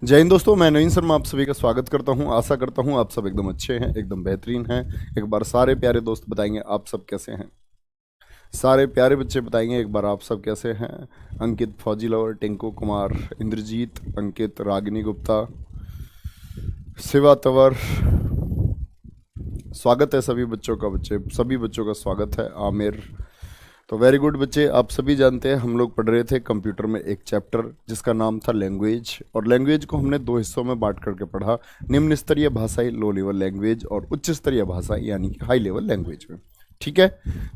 जय हिंद दोस्तों, मैं नवीन शर्मा आप सभी का स्वागत करता हूं। आशा करता हूं आप सब एकदम अच्छे हैं, एकदम बेहतरीन हैं। एक बार सारे प्यारे दोस्त बताएंगे आप सब कैसे हैं। सारे प्यारे बच्चे बताएंगे एक बार आप सब कैसे हैं। अंकित, फौजी लवर, टिंकू कुमार, इंद्रजीत, अंकित, रागिनी गुप्ता, शिवा तंवर, स्वागत है सभी बच्चों का। सभी बच्चों का स्वागत है। आमिर, तो वेरी गुड बच्चे। आप सभी जानते हैं हम लोग पढ़ रहे थे कंप्यूटर में एक चैप्टर जिसका नाम था लैंग्वेज, और लैंग्वेज को हमने दो हिस्सों में बांट करके पढ़ा। निम्न स्तरीय भाषाई लो लेवल लैंग्वेज और उच्च स्तरीय भाषा यानी कि हाई लेवल लैंग्वेज में। ठीक है,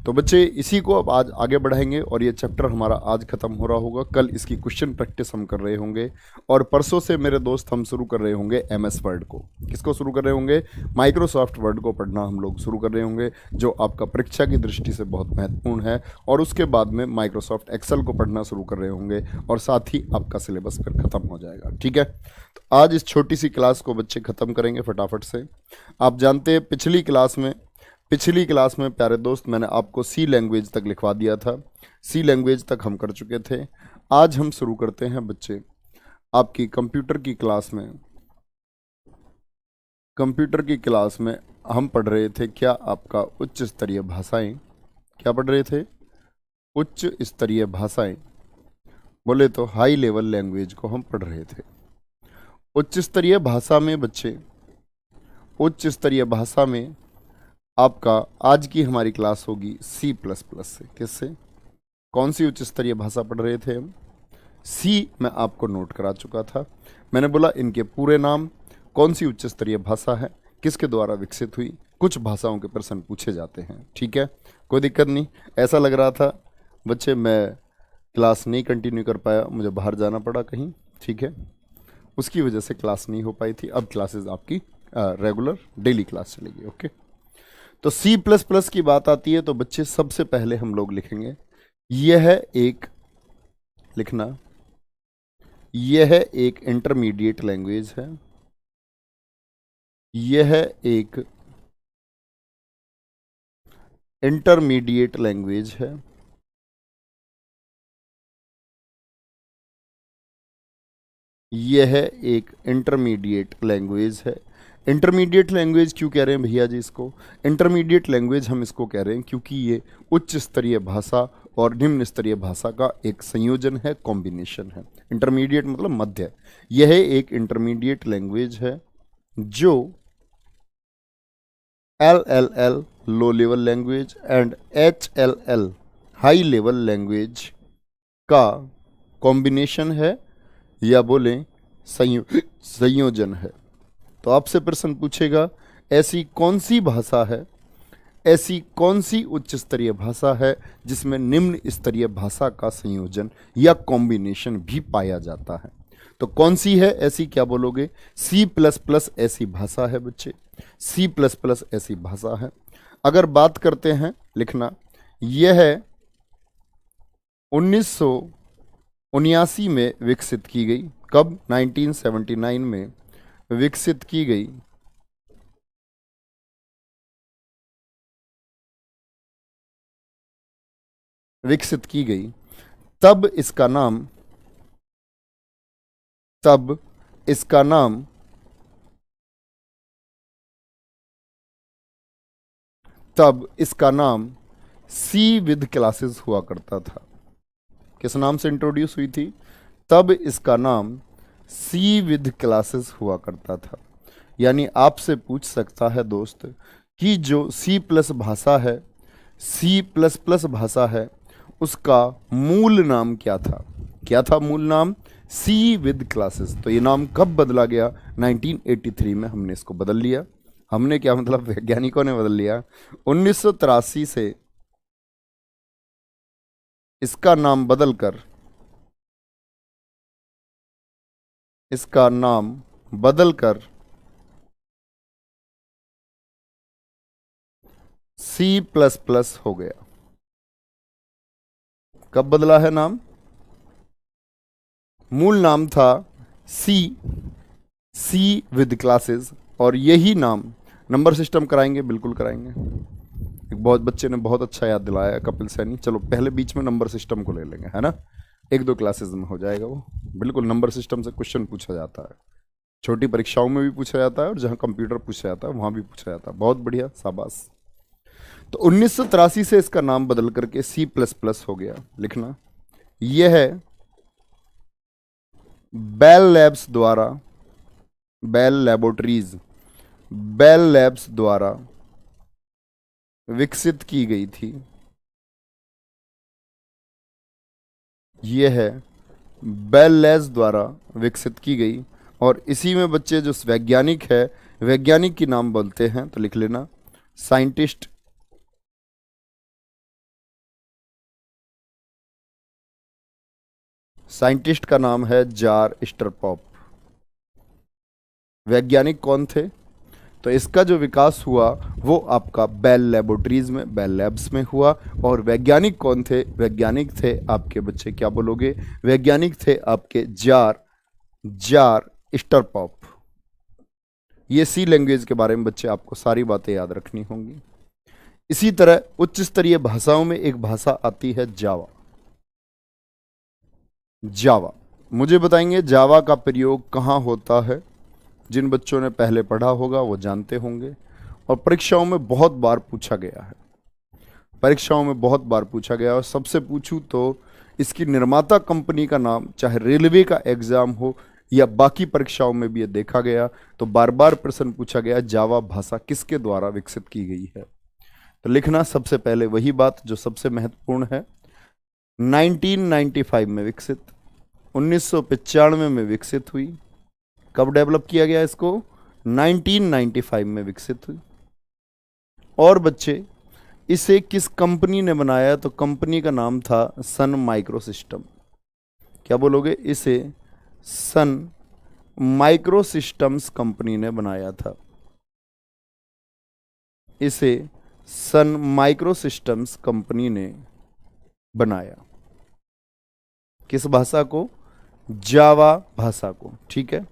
तो बच्चे इसी को अब आज आगे बढ़ाएंगे और ये चैप्टर हमारा आज खत्म हो रहा होगा। कल इसकी क्वेश्चन प्रैक्टिस हम कर रहे होंगे और परसों से मेरे दोस्त हम शुरू कर रहे होंगे MS वर्ड को। किसको शुरू कर रहे होंगे? माइक्रोसॉफ्ट वर्ड को पढ़ना हम लोग शुरू कर रहे होंगे, जो आपका परीक्षा की दृष्टि से बहुत महत्वपूर्ण है। और उसके बाद में माइक्रोसॉफ्ट एक्सेल को पढ़ना शुरू कर रहे होंगे और साथ ही आपका सिलेबस फिर खत्म हो जाएगा। ठीक है, तो आज इस छोटी सी क्लास को बच्चे खत्म करेंगे फटाफट से। आप जानते हैं पिछली क्लास में प्यारे दोस्त मैंने आपको सी लैंग्वेज तक लिखवा दिया था। सी लैंग्वेज तक हम कर चुके थे। आज हम शुरू करते हैं बच्चे आपकी कंप्यूटर की क्लास में। कंप्यूटर की क्लास में हम पढ़ रहे थे क्या? आपका उच्च स्तरीय भाषाएं। क्या पढ़ रहे थे? उच्च स्तरीय भाषाएं। बोले तो हाई लेवल लैंग्वेज को हम पढ़ रहे थे। उच्च स्तरीय भाषा में बच्चे, उच्च स्तरीय भाषा में आपका आज की हमारी क्लास होगी C++ से। किससे? कौन सी उच्च स्तरीय भाषा पढ़ रहे थे हम? सी मैं आपको नोट करा चुका था। मैंने बोला इनके पूरे नाम, कौन सी उच्च स्तरीय भाषा है, किसके द्वारा विकसित हुई। कुछ भाषाओं के प्रश्न पूछे जाते हैं। ठीक है, कोई दिक्कत नहीं। ऐसा लग रहा था बच्चे मैं क्लास नहीं कंटिन्यू कर पाया, मुझे बाहर जाना पड़ा कहीं। ठीक है, उसकी वजह से क्लास नहीं हो पाई थी। अब क्लासेस आपकी रेगुलर डेली क्लास चलेगी। ओके, तो C++ की बात आती है तो बच्चे सबसे पहले हम लोग लिखेंगे यह एक, लिखना, यह एक इंटरमीडिएट लैंग्वेज है। यह एक इंटरमीडिएट लैंग्वेज है। यह एक इंटरमीडिएट लैंग्वेज है। इंटरमीडिएट लैंग्वेज क्यों कह रहे हैं भैया जी इसको? इंटरमीडिएट लैंग्वेज हम इसको कह रहे हैं क्योंकि ये उच्च स्तरीय भाषा और निम्न स्तरीय भाषा का एक संयोजन है, कॉम्बिनेशन है। इंटरमीडिएट मतलब मध्य। यह एक इंटरमीडिएट लैंग्वेज है जो LLL low level language and HLL high level language का कॉम्बिनेशन है, या बोलें संयोजन है। तो आपसे प्रश्न पूछेगा ऐसी कौन सी भाषा है, ऐसी कौन सी उच्च स्तरीय भाषा है जिसमें निम्न स्तरीय भाषा का संयोजन या कॉम्बिनेशन भी पाया जाता है। तो कौन सी है ऐसी? क्या बोलोगे? C++ ऐसी भाषा है बच्चे। C++ ऐसी भाषा है। अगर बात करते हैं, लिखना, यह 1979 में विकसित की गई। कब? 1979 में विकसित की गई। विकसित की गई तब इसका नाम, तब इसका नाम तब इसका नाम सी विद क्लासेस हुआ करता था। किस नाम से इंट्रोड्यूस हुई थी? तब इसका नाम सी विद क्लासेस हुआ करता था। यानी आपसे पूछ सकता है दोस्त कि जो C+ भाषा है, C++ भाषा है, उसका मूल नाम क्या था? क्या था मूल नाम? सी विद क्लासेस। तो ये नाम कब बदला गया? 1983 में हमने इसको बदल लिया। हमने क्या मतलब, वैज्ञानिकों ने बदल लिया। 1983 से इसका नाम बदलकर, इसका नाम बदलकर C++ हो गया। कब बदला है नाम? मूल नाम था सी विद क्लासेस, और यही नाम, नंबर सिस्टम कराएंगे, बिल्कुल कराएंगे। एक बहुत बच्चे ने बहुत अच्छा याद दिलाया, कपिल सैनी। चलो पहले बीच में नंबर सिस्टम को ले लेंगे, है ना। 1-2 क्लासेस में हो जाएगा वो। बिल्कुल नंबर सिस्टम से क्वेश्चन पूछा जाता है। छोटी परीक्षाओं में भी पूछा जाता है और जहां कंप्यूटर पूछा जाता है वहां भी पूछा जाता है। बहुत बढ़िया, शाबाश। तो 1983 से इसका नाम बदल करके C++ हो गया। लिखना, यह है बेल लैब्स द्वारा, बेल लैबोरेटरीज, बेल लैब्स द्वारा विकसित की गई थी। यह है बेल लैब्स द्वारा विकसित की गई, और इसी में बच्चे जो वैज्ञानिक है, वैज्ञानिक की नाम बोलते हैं तो लिख लेना साइंटिस्ट। साइंटिस्ट का नाम है जार स्टरपॉप। वैज्ञानिक कौन थे? तो इसका जो विकास हुआ वो आपका बेल लेबोरेटरीज में, बेल लैब्स में हुआ। और वैज्ञानिक कौन थे? वैज्ञानिक थे आपके बच्चे, क्या बोलोगे? वैज्ञानिक थे आपके जार, जार स्टरपॉप। ये सी लैंग्वेज के बारे में बच्चे आपको सारी बातें याद रखनी होंगी। इसी तरह उच्च स्तरीय भाषाओं में एक भाषा आती है जावा। जावा, मुझे बताएंगे जावा का प्रयोग कहाँ होता है? जिन बच्चों ने पहले पढ़ा होगा वो जानते होंगे, और परीक्षाओं में बहुत बार पूछा गया है। परीक्षाओं में बहुत बार पूछा गया, और सबसे पूछूं तो इसकी निर्माता कंपनी का नाम, चाहे रेलवे का एग्जाम हो या बाकी परीक्षाओं में भी ये देखा गया, तो बार बार प्रश्न पूछा गया जावा भाषा किसके द्वारा विकसित की गई है। तो लिखना सबसे पहले वही बात जो सबसे महत्वपूर्ण है, 1995 में विकसित, 1995 में विकसित हुई। कब डेवलप किया गया इसको? 1995 में विकसित हुई। और बच्चे इसे किस कंपनी ने बनाया? तो कंपनी का नाम था सन माइक्रो सिस्टम। क्या बोलोगे? इसे सन माइक्रो सिस्टम्स कंपनी ने बनाया था। इसे सन माइक्रो सिस्टम्स कंपनी ने बनाया। किस भाषा को? जावा भाषा को। ठीक है।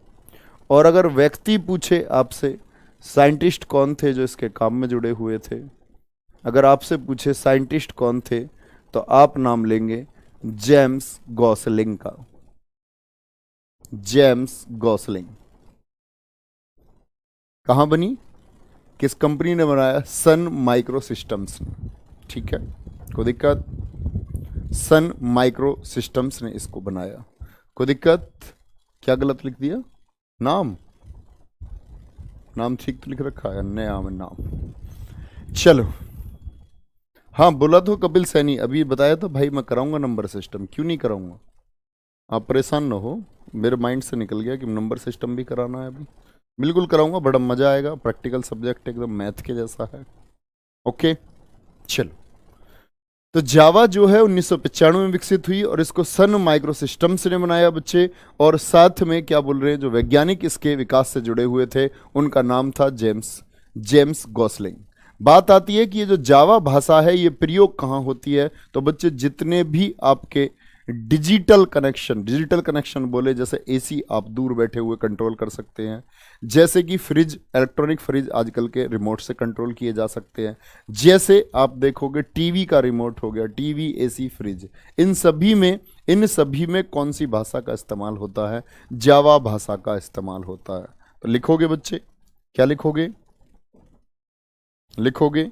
और अगर व्यक्ति पूछे आपसे साइंटिस्ट कौन थे जो इसके काम में जुड़े हुए थे, अगर आपसे पूछे साइंटिस्ट कौन थे, तो आप नाम लेंगे जेम्स गॉसलिंग का। James Gosling. कहां बनी? किस कंपनी ने बनाया? सन माइक्रो सिस्टम्स ने। ठीक है, कोई दिक्कत? सन माइक्रो सिस्टम्स ने इसको बनाया। कोई दिक्कत? क्या गलत लिख दिया? नाम, नाम ठीक तो लिख रखा है, नया नाम। चलो, हाँ बोला तो कपिल सैनी, अभी बताया था भाई मैं कराऊंगा नंबर सिस्टम, क्यों नहीं कराऊंगा? आप परेशान ना हो, मेरे माइंड से निकल गया कि नंबर सिस्टम भी कराना है अभी। बिल्कुल कराऊंगा, बड़ा मजा आएगा, प्रैक्टिकल सब्जेक्ट एकदम मैथ के जैसा है। ओके, चलो। तो जावा जो है 1995 में विकसित हुई, और इसको सन माइक्रो सिस्टम्स ने बनाया बच्चे। और साथ में क्या बोल रहे हैं, जो वैज्ञानिक इसके विकास से जुड़े हुए थे उनका नाम था जेम्स, जेम्स गॉसलिंग। बात आती है कि ये जो जावा भाषा है ये प्रयोग कहाँ होती है? तो बच्चे जितने भी आपके डिजिटल कनेक्शन, डिजिटल कनेक्शन बोले जैसे एसी आप दूर बैठे हुए कंट्रोल कर सकते हैं, जैसे कि फ्रिज, इलेक्ट्रॉनिक फ्रिज आजकल के रिमोट से कंट्रोल किए जा सकते हैं, जैसे आप देखोगे टीवी का रिमोट हो गया, टीवी, एसी, फ्रिज, इन सभी में कौन सी भाषा का इस्तेमाल होता है? जावा भाषा का इस्तेमाल होता है। तो लिखोगे बच्चे, क्या लिखोगे? लिखोगे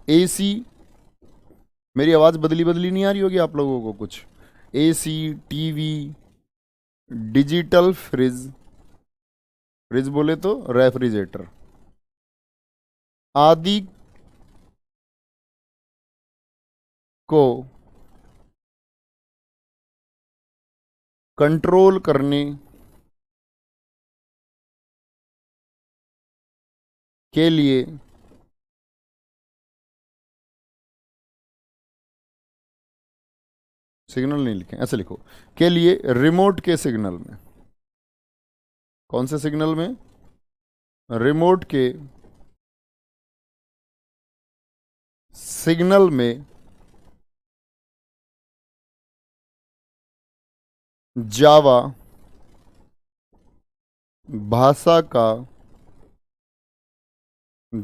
एसी, मेरी आवाज बदली बदली नहीं आ रही होगी आप लोगों को कुछ? AC, TV, digital fridge, fridge बोले तो रेफ्रिजरेटर आदि को कंट्रोल करने के लिए सिग्नल नहीं लिखें, ऐसे लिखो, के लिए रिमोट के सिग्नल में, कौन से सिग्नल में? रिमोट के सिग्नल में जावा भाषा का,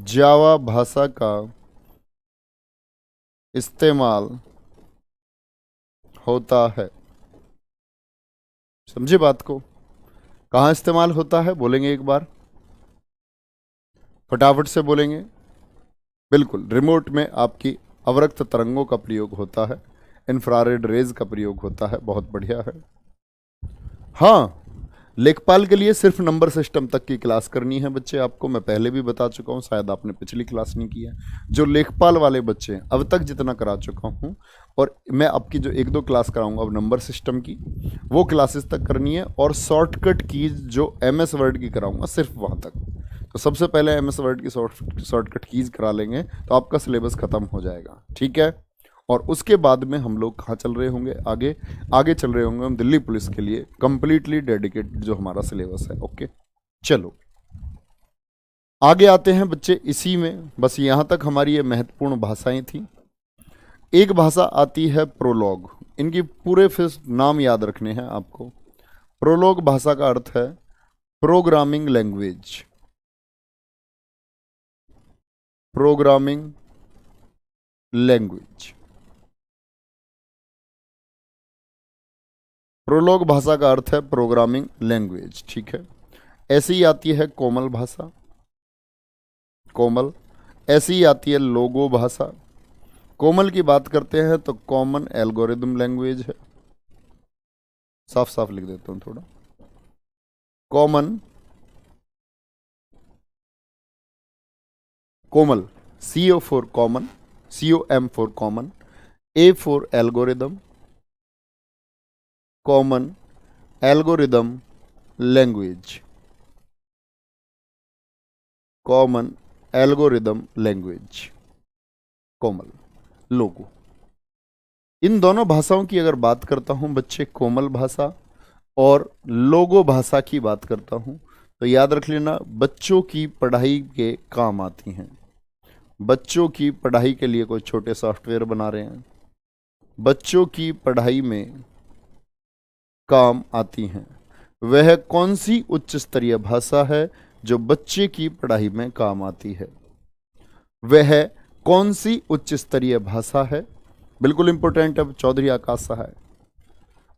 जावा भाषा का इस्तेमाल होता है। समझे बात को? कहाँ इस्तेमाल होता है, बोलेंगे एक बार, फटाफट से बोलेंगे। बिल्कुल, रिमोट में आपकी अवरक्त तरंगों का प्रयोग होता है, इंफ्रारेड रेज का प्रयोग होता है। बहुत बढ़िया है। हाँ, लेखपाल के लिए सिर्फ नंबर सिस्टम तक की क्लास करनी है बच्चे, आपको मैं पहले भी बता चुका हूँ, शायद आपने पिछली क्लास नहीं किया। जो लेखपाल वाले बच्चे हैं अब तक जितना करा चुका हूँ, और मैं आपकी जो एक दो क्लास कराऊंगा अब नंबर सिस्टम की, वो क्लासेस तक करनी है। और शॉर्टकट कीज जो MS वर्ड की कराऊंगा सिर्फ वहाँ तक। तो सबसे पहले MS वर्ड की शॉर्टकट कीज करा लेंगे तो आपका सिलेबस खत्म हो जाएगा, ठीक है। और उसके बाद में हम लोग कहाँ चल रहे होंगे, आगे आगे चल रहे होंगे हम दिल्ली पुलिस के लिए कंप्लीटली डेडिकेटेड जो हमारा सिलेबस है। ओके, चलो आगे आते हैं बच्चे। इसी में बस यहाँ तक हमारी ये महत्वपूर्ण भाषाएं थी। एक भाषा आती है प्रोलॉग। इनकी पूरे फिर नाम याद रखने हैं आपको। प्रोलॉग भाषा का अर्थ है programming language. Programming language, Prolog भाषा का अर्थ है प्रोग्रामिंग लैंग्वेज, ठीक है। ऐसी ही आती है कोमल भाषा, कोमल। ऐसी ही आती है लोगो भाषा। कोमल की बात करते हैं तो कॉमन एल्गोरिदम लैंग्वेज है। साफ साफ लिख देता हूं थोड़ा, common, COMAL, CO for common, COM for common, A for algorithm, common algorithm language, common algorithm language, COMAL, Logo. इन दोनों भाषाओं की अगर बात करता हूं बच्चे, कोमल भाषा और लोगो भाषा की बात करता हूं, तो याद रख लेना बच्चों की पढ़ाई के काम आती हैं। बच्चों की पढ़ाई के लिए कोई छोटे सॉफ्टवेयर बना रहे हैं, बच्चों की पढ़ाई में काम आती हैं। वह कौन सी उच्च स्तरीय भाषा है जो बच्चे की पढ़ाई में काम आती है? वह कौन सी उच्च स्तरीय भाषा है? बिल्कुल इंपॉर्टेंट है चौधरी आकाश सहाय।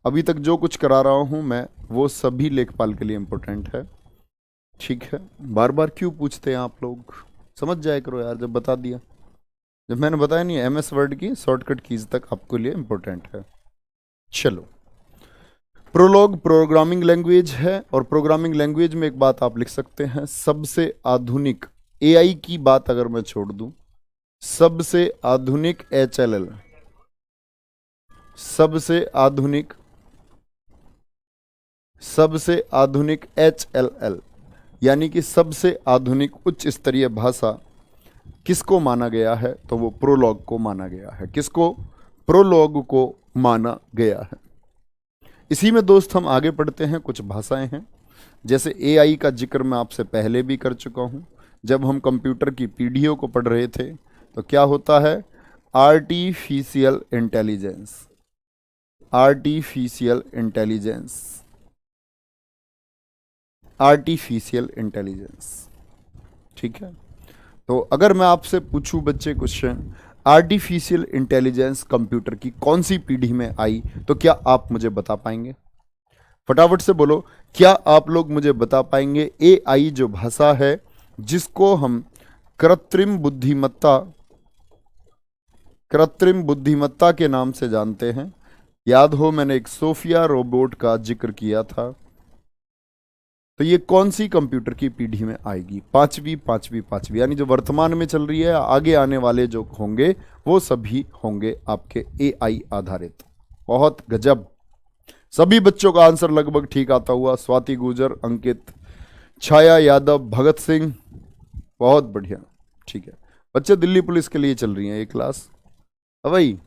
अभी तक जो कुछ करा रहा हूं मैं वो सभी लेखपाल के लिए इंपॉर्टेंट है, ठीक है। बार बार क्यों पूछते हैं आप लोग, समझ जाया करो यार। जब बता दिया, जब मैंने बताया नहीं, MS वर्ड की शॉर्टकट कीज तक आपके लिए इंपॉर्टेंट है। चलो, प्रोलॉग प्रोग्रामिंग लैंग्वेज है, और प्रोग्रामिंग लैंग्वेज में एक बात आप लिख सकते हैं, सबसे आधुनिक AI की बात अगर मैं छोड़ दूं, सबसे आधुनिक HLL, सबसे आधुनिक HLL, यानी कि सबसे आधुनिक उच्च स्तरीय भाषा किसको माना गया है? तो वो प्रोलॉग को माना गया है। किसको? प्रोलॉग को माना गया है। इसी में दोस्त हम आगे पढ़ते हैं। कुछ भाषाएं हैं, जैसे AI का जिक्र मैं आपसे पहले भी कर चुका हूं। जब हम कंप्यूटर की पीढ़ियों को पढ़ रहे थे तो क्या होता है? Artificial intelligence, artificial intelligence, artificial intelligence, ठीक है। तो अगर मैं आपसे पूछूं बच्चे क्वेश्चन, आर्टिफिशियल इंटेलिजेंस कंप्यूटर की कौन सी पीढ़ी में आई, तो क्या आप मुझे बता पाएंगे? फटाफट से बोलो, क्या आप लोग मुझे बता पाएंगे AI जो भाषा है जिसको हम कृत्रिम बुद्धिमत्ता, कृत्रिम बुद्धिमत्ता के नाम से जानते हैं। याद हो मैंने एक सोफिया रोबोट का जिक्र किया था। तो ये कौन सी कंप्यूटर की पीढ़ी में आएगी? पांचवी, यानी जो वर्तमान में चल रही है, आगे आने वाले जो होंगे वो सभी होंगे आपके AI आधारित। बहुत गजब, सभी बच्चों का आंसर लगभग ठीक आता हुआ। स्वाति गुजर, अंकित, छाया यादव, भगत सिंह, बहुत बढ़िया, ठीक है। बच्चे दिल्ली पुलिस के लिए चल रही है ये क्लास। अब भाई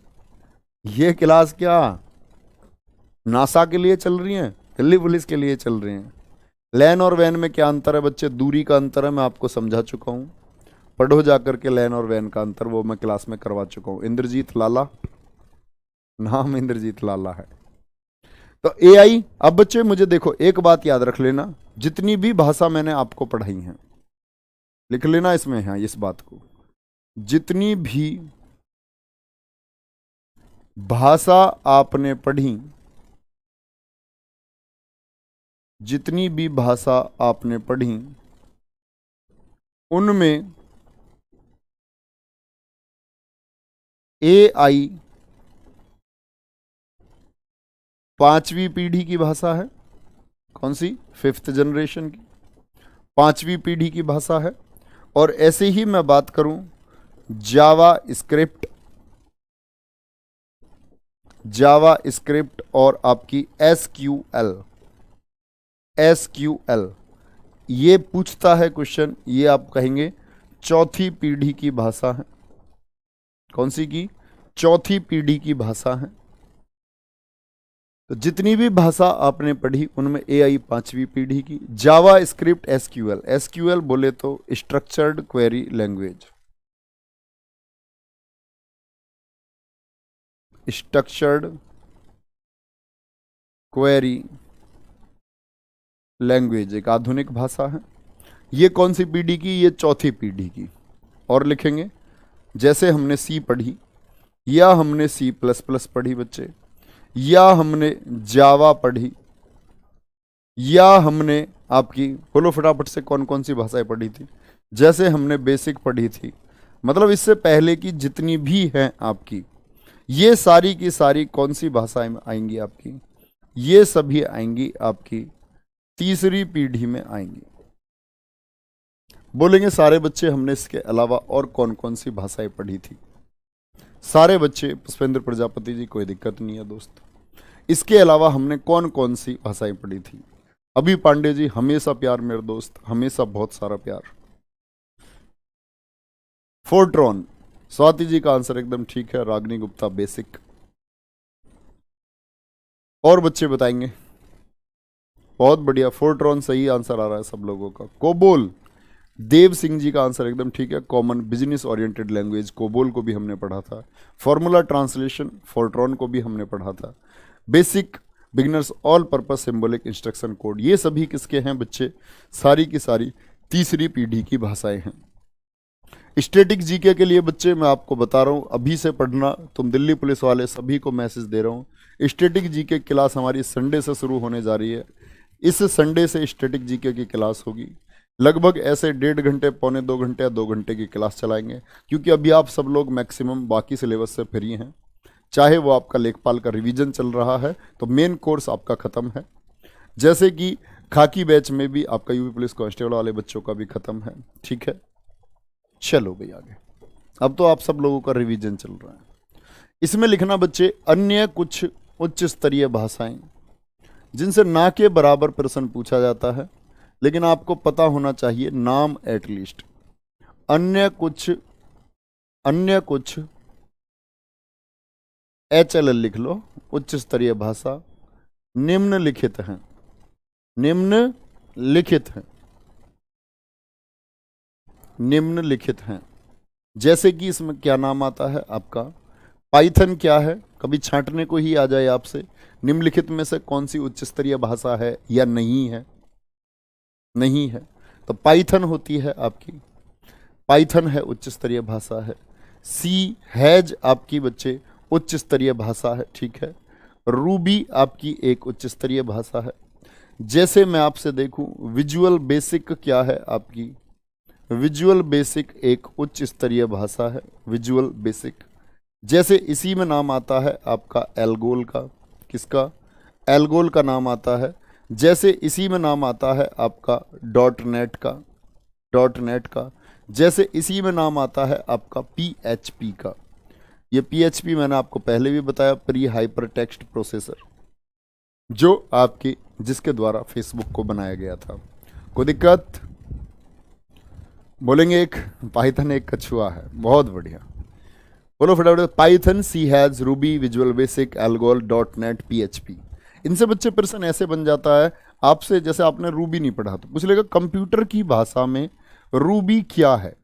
ये क्लास क्या नासा के लिए चल रही है? दिल्ली पुलिस के लिए चल रही हैं। लैन और वैन में क्या अंतर है बच्चे? दूरी का अंतर है, मैं आपको समझा चुका हूं। पढ़ो जाकर के लैन और वैन का अंतर, वो मैं क्लास में करवा चुका हूं। इंद्रजीत लाला, नाम इंद्रजीत लाला है। तो AI, अब बच्चे मुझे देखो एक बात याद रख लेना, जितनी भी भाषा मैंने आपको पढ़ाई है लिख लेना इसमें है इस बात को, जितनी भी भाषा आपने पढ़ी जितनी भी भाषा आपने पढ़ी उनमें AI 5वीं पीढ़ी की भाषा है। कौन सी? 5th जनरेशन की 5वीं पीढ़ी की भाषा है। और ऐसे ही मैं बात करूं जावा स्क्रिप्ट और आपकी एसक्यूएल ये पूछता है क्वेश्चन, ये आप कहेंगे चौथी पीढ़ी की भाषा है। कौन सी की? चौथी पीढ़ी की भाषा है। तो जितनी भी भाषा आपने पढ़ी उनमें AI 5वीं पीढ़ी की। जावा स्क्रिप्ट एसक्यूएल बोले तो structured query language, structured query language एक आधुनिक भाषा है। ये कौन सी पीढ़ी की? ये चौथी पीढ़ी की। और लिखेंगे जैसे हमने सी पढ़ी, या हमने C++ पढ़ी बच्चे, या हमने जावा पढ़ी, या हमने आपकी, बोलो फटाफट से, कौन कौन सी भाषाएं पढ़ी थी? जैसे हमने बेसिक पढ़ी थी, मतलब इससे पहले की जितनी भी हैं आपकी, ये सारी की सारी कौन सी भाषाएं आएंगी आपकी? ये सभी आएंगी आपकी तीसरी पीढ़ी में आएंगी। बोलेंगे सारे बच्चे हमने इसके अलावा और कौन कौन सी भाषाएं पढ़ी थी? सारे बच्चे पुष्पेंद्र प्रजापति जी, कोई दिक्कत नहीं है दोस्त। इसके अलावा हमने कौन कौन सी भाषाएं पढ़ी थी? अभी पांडे जी, हमेशा प्यार मेरे दोस्त, हमेशा बहुत सारा प्यार। फोर्ट्रॉन, स्वाति जी का आंसर एकदम ठीक है। रागनी गुप्ता बेसिक। और बच्चे बताएंगे? बहुत बढ़िया, फोर्ट्रॉन सही आंसर आ रहा है सब लोगों का। कोबोल, देव सिंह जी का आंसर एकदम ठीक है। Common business oriented language, COBOL को भी हमने पढ़ा था। फॉर्मूला ट्रांसलेशन, फोर्ट्रॉन को भी हमने पढ़ा था। Basic beginners all purpose symbolic instruction code, ये सभी किसके हैं बच्चे? सारी की सारी तीसरी पीढ़ी की भाषाएं हैं। स्टैटिक जीके के लिए बच्चे मैं आपको बता रहा हूं, अभी से पढ़ना। तुम दिल्ली पुलिस वाले सभी को मैसेज दे रहा हूं, स्टैटिक जीके क्लास हमारी संडे से शुरू होने जा रही है। इस संडे से स्टैटिक जीके की क्लास होगी। लगभग ऐसे 1.5 घंटे, पौने 2 घंटे या 2 घंटे की क्लास चलाएंगे, क्योंकि अभी आप सब लोग मैक्सिमम बाकी सिलेबस से फ्री हैं। चाहे वो आपका लेखपाल का रिवीजन चल रहा है तो मेन कोर्स आपका ख़त्म है, जैसे कि खाकी बैच में भी आपका यूपी पुलिस कांस्टेबल वाले बच्चों का भी ख़त्म है। ठीक है, चलो भाई आगे। अब तो आप सब लोगों का रिवीजन चल रहा है। इसमें लिखना बच्चे अन्य कुछ उच्च स्तरीय भाषाएं जिनसे ना के बराबर प्रश्न पूछा जाता है, लेकिन आपको पता होना चाहिए नाम एटलीस्ट। अन्य कुछ HLL लिख लो, उच्च स्तरीय भाषा निम्नलिखित हैं। निम्नलिखित हैं। जैसे कि इसमें क्या नाम आता है आपका? पाइथन क्या है? कभी छांटने को ही आ जाए आपसे, निम्नलिखित में से कौन सी उच्च स्तरीय भाषा है या नहीं है? नहीं है तो पाइथन होती है आपकी। पाइथन है, उच्च स्तरीय भाषा है। सी हैज आपकी बच्चे उच्च स्तरीय भाषा है। ठीक है, रूबी आपकी एक उच्च स्तरीय भाषा है। जैसे मैं आपसे देखूं, विजुअल बेसिक क्या है आपकी? विजुअल बेसिक एक उच्च स्तरीय भाषा है, विजुअल बेसिक। जैसे इसी में नाम आता है आपका एल्गोल का। किसका? एल्गोल का नाम आता है। जैसे इसी में नाम आता है आपका डॉट नेट का। जैसे इसी में नाम आता है आपका PHP का। ये PHP मैंने आपको पहले भी बताया, प्री हाइपर टेक्स्ट प्रोसेसर, जो आपकी जिसके द्वारा फेसबुक को बनाया गया था। कोई दिक्कत? बोलेंगे एक पाइथन एक कछुआ है। बहुत बढ़िया, बोलो फटाफट। Python, C hash, Ruby, Visual Basic, Algol, dot net, PHP। इनसे बच्चे प्रश्न ऐसे बन जाता है आपसे, जैसे आपने रूबी नहीं पढ़ा तो पूछ लेगा कंप्यूटर की भाषा में रूबी क्या है?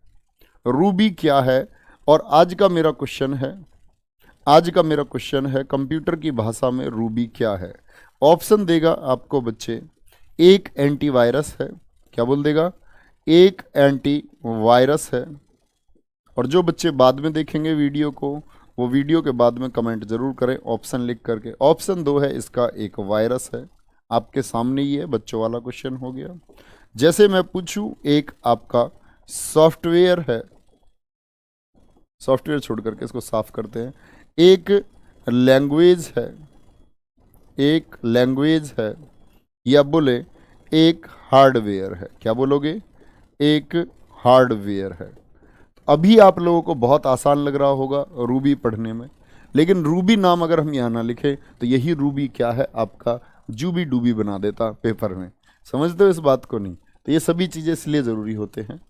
रूबी क्या है? और आज का मेरा क्वेश्चन है कंप्यूटर की भाषा में रूबी क्या है? ऑप्शन देगा आपको बच्चे, एक एंटीवायरस है। क्या बोल देगा? एक एंटीवायरस है। और जो बच्चे बाद में देखेंगे वीडियो को, वो वीडियो के बाद में कमेंट जरूर करें ऑप्शन लिख करके। ऑप्शन 2 है इसका एक वायरस है। आपके सामने ही है, बच्चों वाला क्वेश्चन हो गया। जैसे मैं पूछूं, एक आपका सॉफ्टवेयर है, सॉफ्टवेयर छोड़ करके इसको साफ करते हैं, एक लैंग्वेज है, एक लैंग्वेज है, या बोले एक हार्डवेयर है। क्या बोलोगे? एक हार्डवेयर है। अभी आप लोगों को बहुत आसान लग रहा होगा रूबी पढ़ने में, लेकिन रूबी नाम अगर हम यहाँ ना लिखें तो यही रूबी क्या है, आपका जूबी डूबी बना देता पेपर में। समझते हो इस बात को? नहीं। तो ये सभी चीज़ें इसलिए ज़रूरी होते हैं।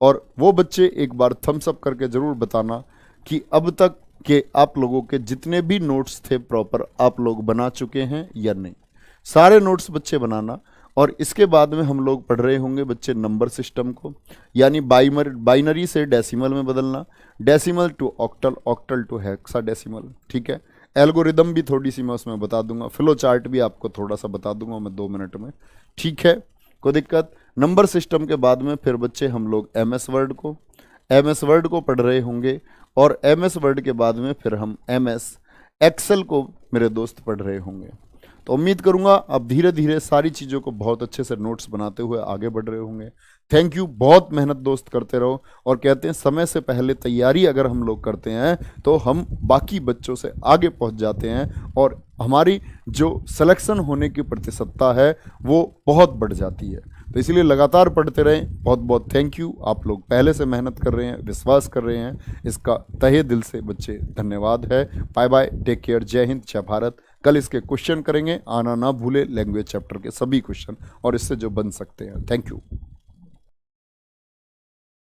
और वो बच्चे एक बार थम्स अप करके ज़रूर बताना कि अब तक के आप लोगों के जितने भी नोट्स थे प्रॉपर आप लोग बना चुके हैं या नहीं। सारे नोट्स बच्चे बनाना। और इसके बाद में हम लोग पढ़ रहे होंगे बच्चे नंबर सिस्टम को, यानी बाइनरी से डेसिमल में बदलना, decimal to octal, octal to hexadecimal. ठीक है। एल्गोरिदम भी थोड़ी सी मैं उसमें बता दूंगा, फ्लो चार्ट भी आपको थोड़ा सा बता दूंगा मैं 2 मिनट में। ठीक है, कोई दिक्कत? नंबर सिस्टम के बाद में फिर बच्चे हम लोग एमएस वर्ड को पढ़ रहे होंगे, और एमएस वर्ड के बाद में फिर हम एमएस एक्सेल को मेरे दोस्त पढ़ रहे होंगे। तो उम्मीद करूंगा अब धीरे धीरे सारी चीज़ों को बहुत अच्छे से नोट्स बनाते हुए आगे बढ़ रहे होंगे। Thank you. बहुत मेहनत दोस्त करते रहो। और कहते हैं समय से पहले तैयारी अगर हम लोग करते हैं तो हम बाकी बच्चों से आगे पहुंच जाते हैं, और हमारी जो सिलेक्शन होने की प्रतिशतता है वो बहुत बढ़ जाती है। तो इसलिए लगातार पढ़ते रहें। बहुत बहुत थैंक यू। आप लोग पहले से मेहनत कर रहे हैं, विश्वास कर रहे हैं, इसका तहे दिल से बच्चे धन्यवाद है। बाय बाय, टेक केयर, जय हिंद, जय भारत। कल इसके क्वेश्चन करेंगे, आना ना भूले, लैंग्वेज चैप्टर के सभी क्वेश्चन और इससे जो बन सकते हैं। Thank you.